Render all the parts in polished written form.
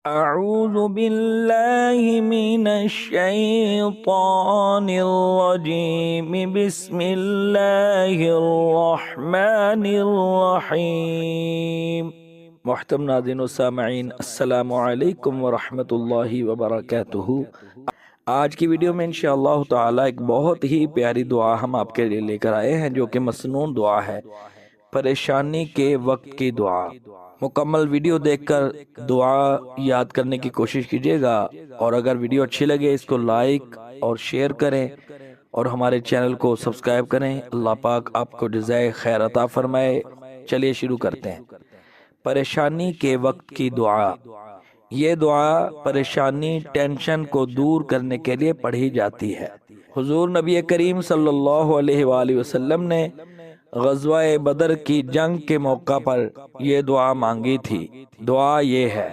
أعوذ بالله من الشيطان الرجيم بسم الله الرحمن الرحيم محترم ناظرین و سامعین، السلام علیکم ورحمۃ اللہ وبرکاتہ۔ آج کی ویڈیو میں انشاءاللہ تعالی ایک بہت ہی پیاری دعا ہم آپ کے لیے لے کر آئے ہیں، جو کہ مسنون دعا ہے، پریشانی کے وقت کی دعا۔ مکمل ویڈیو دیکھ کر دعا یاد کرنے کی کوشش کیجیے گا، اور اگر ویڈیو اچھی لگے اس کو لائک اور شیئر کریں اور ہمارے چینل کو سبسکرائب کریں۔ اللہ پاک آپ کو جزائے خیر عطا فرمائے۔ چلیے شروع کرتے ہیں۔ پریشانی کے وقت کی دعا۔ یہ دعا پریشانی، ٹینشن کو دور کرنے کے لیے پڑھی جاتی ہے۔ حضور نبی کریم صلی اللہ علیہ وآلہ وسلم نے غزوہ بدر کی جنگ کے موقع پر یہ دعا مانگی تھی۔ دعا یہ ہے: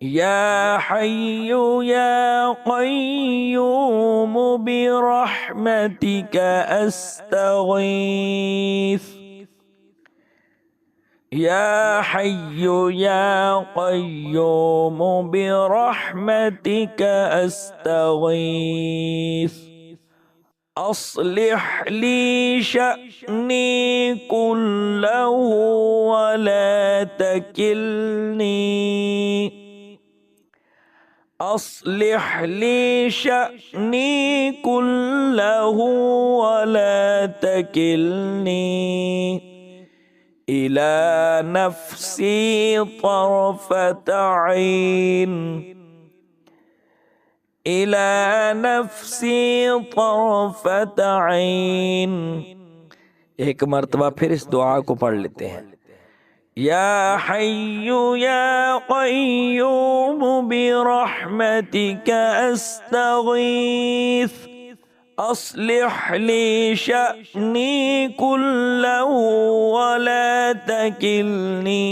یا حی یا قیوم برحمتک استغیث، یا حی یا قیوم برحمتک استغیث، اصلح لی شأنی کلہ ولا تکلنی، اصلح لی شأنی کلہ ولا تکلنی الی نفسی طرفۃ عین، الی نفسی طرفۃ عین۔ ایک مرتبہ پھر اس دعا کو پڑھ لیتے ہیں۔ یا حی یا قیوم برحمتک استغیث، اصلح لی شأنی کلہ ولا تکلنی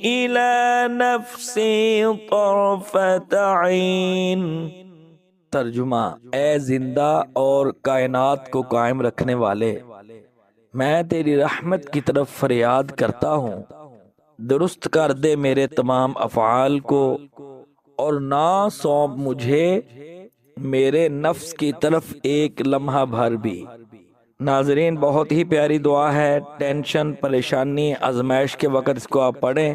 الی نفسی طرفۃ عین۔ ترجمہ: اے زندہ اور کائنات کو قائم رکھنے والے، میں تیری رحمت کی طرف فریاد کرتا ہوں، درست کر دے میرے تمام افعال کو، اور نہ سونپ مجھے میرے نفس کی طرف ایک لمحہ بھر بھی۔ ناظرین، بہت ہی پیاری دعا ہے۔ ٹینشن، پریشانی، آزمائش کے وقت اس کو آپ پڑھیں۔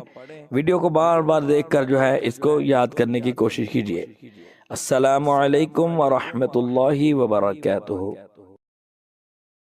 ویڈیو کو بار بار دیکھ کر جو ہے اس کو یاد کرنے کی کوشش کیجیے۔ السلام علیکم ورحمۃ اللہ وبرکاتہ۔